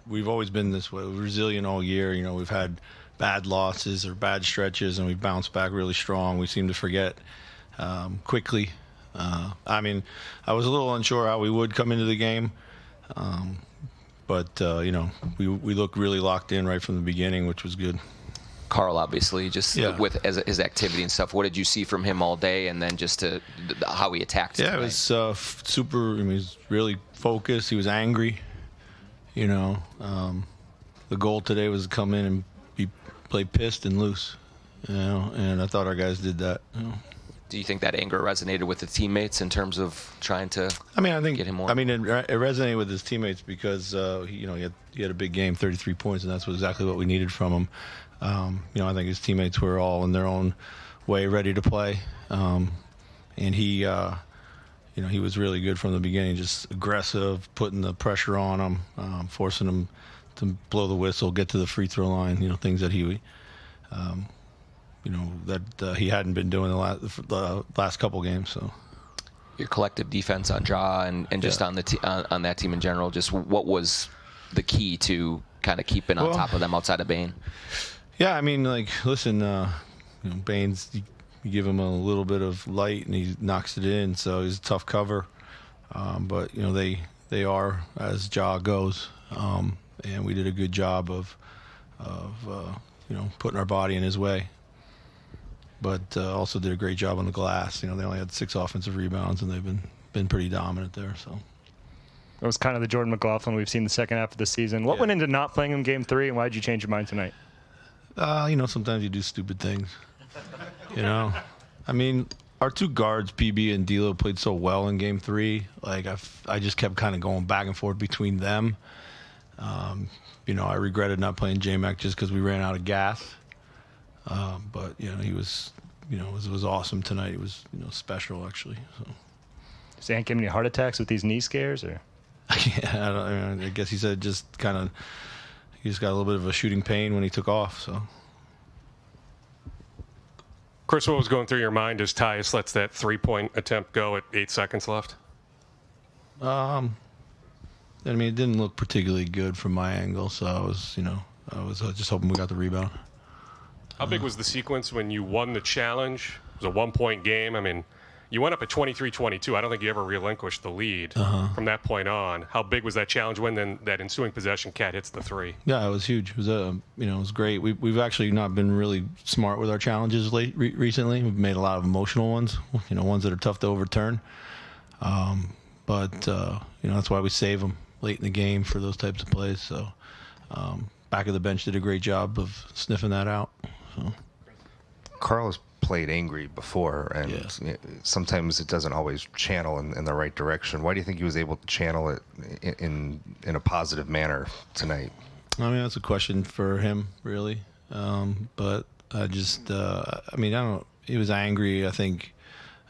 we've always been this way. We're resilient all year. We've had bad losses or bad stretches, and we've bounced back really strong. We seem to forget quickly. I was a little unsure how we would come into the game, but we looked really locked in right from the beginning, which was good. Karl, obviously, just with his activity and stuff. What did you see from him all day, and then just how he attacked? Yeah, it was super. He was really focused. He was angry. The goal today was to come in and play pissed and loose. And I thought our guys did that. Do you think that anger resonated with the teammates in terms of trying to get him more? It resonated with his teammates because he had a big game, 33 points, and that's exactly what we needed from him. I think his teammates were all in their own way ready to play, and he was really good from the beginning, just aggressive, putting the pressure on him, forcing him to blow the whistle, get to the free throw line. Things that he hadn't been doing the last couple games. So your collective defense on Ja and just on that team in general, just what was the key to kind of keeping on top of them outside of Bane? Yeah, listen, Bane's, you give him a little bit of light and he knocks it in, so he's a tough cover. But they are as Ja goes, and we did a good job of putting our body in his way. But also did a great job on the glass. They only had 6 offensive rebounds, and they've been pretty dominant there. So it was kind of the Jordan McLaughlin we've seen the second half of the season. What went into not playing him Game 3, and why did you change your mind tonight? Sometimes you do stupid things. Our 2 guards, PB and D'Lo, played so well in Game 3. I just kept kind of going back and forth between them. I regretted not playing J-Mac just because we ran out of gas. But he was, it was awesome tonight. It was, special actually. So. Is Ant giving you heart attacks with these knee scares, or? Yeah, I guess he said he just got a little bit of a shooting pain when he took off. So. Chris, what was going through your mind as Tyus lets that 3-point attempt go at 8 seconds left? It didn't look particularly good from my angle, so I was just hoping we got the rebound. How big was the sequence when you won the challenge? It was a 1-point game. You went up at 23-22. I don't think you ever relinquished the lead from that point on. How big was that challenge when then that ensuing possession Cat hits the 3? Yeah, it was huge. It was it was great. We've actually not been really smart with our challenges recently. We've made a lot of emotional ones, ones that are tough to overturn. But that's why we save them late in the game for those types of plays. So back of the bench did a great job of sniffing that out. So. Karl has played angry before, and sometimes it doesn't always channel in the right direction. Why do you think he was able to channel it in a positive manner tonight? That's a question for him, really. But I just, I don't. He was angry, I think,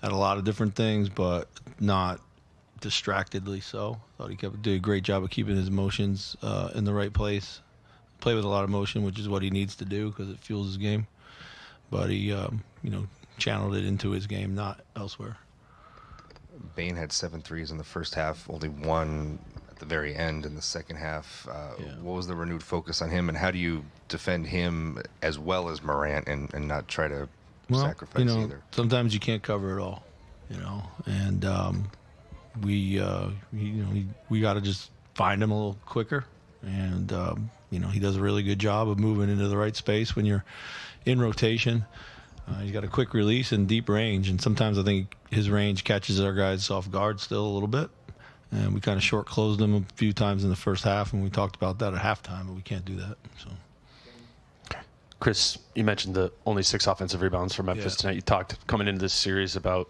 at a lot of different things, but not distractedly so. I thought he did a great job of keeping his emotions in the right place. Play with a lot of emotion, which is what he needs to do because it fuels his game. But he, channeled it into his game, not elsewhere. Bane had 7 threes in the first half, only 1 at the very end in the second half. What was the renewed focus on him, and how do you defend him as well as Morant and not try to sacrifice either? Sometimes you can't cover it all, and we got to just find him a little quicker. And, he does a really good job of moving into the right space when you're in rotation. He's got a quick release and deep range, and sometimes I think his range catches our guys off guard still a little bit. And we kind of short closed him a few times in the first half, and we talked about that at halftime, but we can't do that. So. Okay. Chris, you mentioned the only 6 offensive rebounds for Memphis tonight. You talked coming into this series about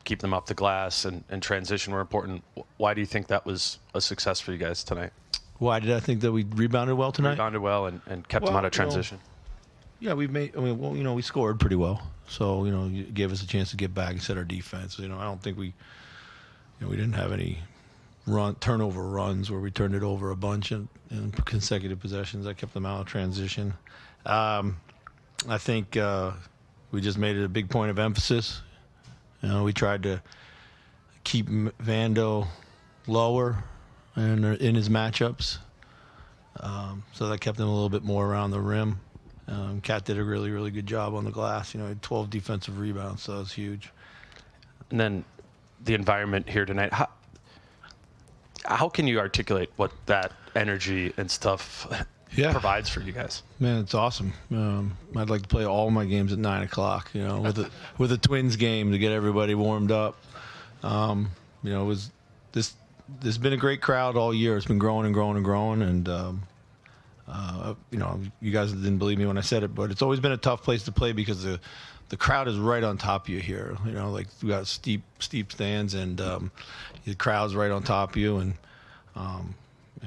keeping them off the glass and transition were important. Why do you think that was a success for you guys tonight? Why did I think that we rebounded well tonight? Rebounded well and kept them out of transition. We scored pretty well. So, it gave us a chance to get back and set our defense. I don't think we didn't have any turnover runs where we turned it over a bunch in consecutive possessions. I kept them out of transition. I think we just made it a big point of emphasis. We tried to keep Vando lower in his matchups. So that kept him a little bit more around the rim. Cat did a really, really good job on the glass. He had 12 defensive rebounds, so that was huge. And then the environment here tonight. How can you articulate what that energy and stuff provides for you guys? Man, it's awesome. I'd like to play all my games at 9 o'clock. With a Twins game to get everybody warmed up. It was this. There's been a great crowd all year. It's been growing and growing and growing, and you guys didn't believe me when I said it, but it's always been a tough place to play because the crowd is right on top of you here. Like we got steep stands, and the crowd's right on top of you, and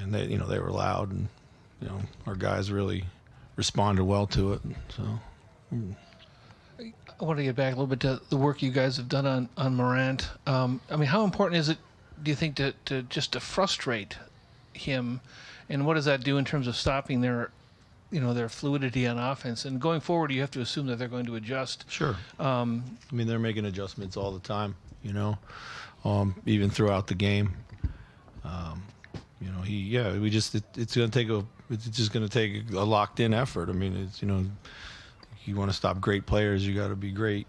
they were loud, and our guys really responded well to it. So I want to get back a little bit to the work you guys have done on Morant. How important is it, do you think, to frustrate him, and what does that do in terms of stopping their fluidity on offense? And going forward, you have to assume that they're going to adjust. Sure. They're making adjustments all the time. Even throughout the game. It's just going to take a locked-in effort. You want to stop great players, you got to be great.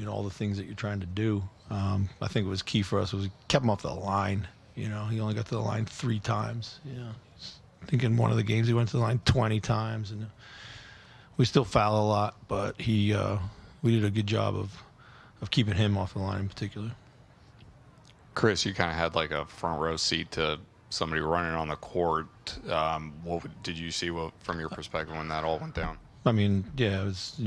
All the things that you're trying to do. I think it was key for us was we kept him off the line. He only got to the line 3 times. I think in one of the games he went to the line 20 times, and we still foul a lot. But we did a good job of keeping him off the line in particular. Chris, you kind of had like a front row seat to somebody running on the court. What did you see from your perspective when that all went down? It was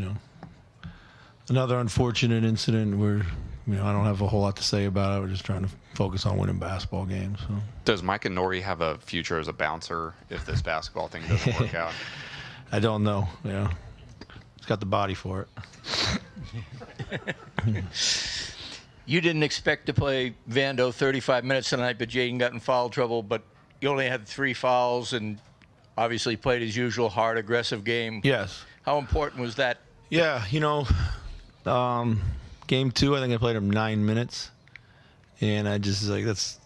another unfortunate incident where I don't have a whole lot to say about it. We're just trying to focus on winning basketball games. So. Does Mike and Nori have a future as a bouncer if this basketball thing doesn't work out? I don't know. He's got the body for it. You didn't expect to play Vando 35 minutes tonight, but Jaden got in foul trouble. But you only had 3 fouls and obviously played his usual hard, aggressive game. Yes. How important was that? Yeah, game 2, I think I played him 9 minutes, and I just that's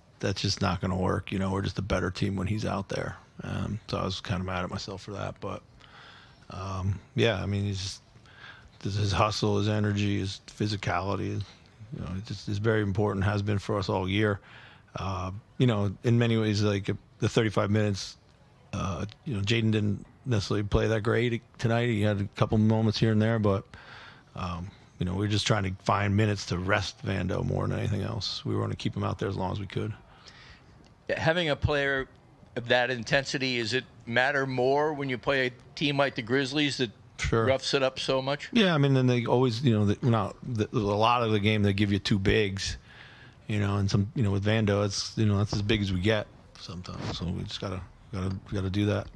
just not going to work. We're just a better team when he's out there. So I was kind of mad at myself for that, but he's just his hustle, his energy, his physicality. It's very important. Has been for us all year. In many ways, like the 35 minutes. Jaden didn't necessarily play that great tonight. He had a couple moments here and there, but we're just trying to find minutes to rest Vando more than anything else. We want to keep him out there as long as we could. Having a player of that intensity, does it matter more when you play a team like the Grizzlies that roughs it up so much? Yeah, then they always, a lot of the game they give you 2 bigs, and some, with Vando, it's, that's as big as we get sometimes. So we just gotta do that.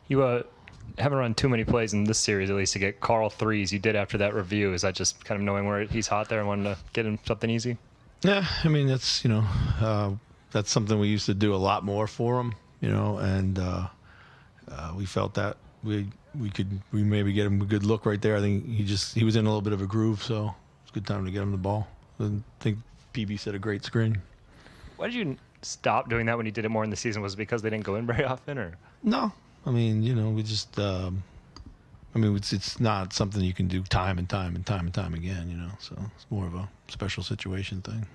You haven't run too many plays in this series, at least, to get Karl threes. You did after that review. Is that just kind of knowing where he's hot there and wanting to get him something easy? Yeah, that's that's something we used to do a lot more for him, and we felt that we maybe get him a good look right there. I think he was in a little bit of a groove, so it's a good time to get him the ball. I think PB set a great screen. Why did you stop doing that when you did it more in the season? Was it because they didn't go in very often, or? No, we just it's not something you can do time and time again, so it's more of a special situation thing.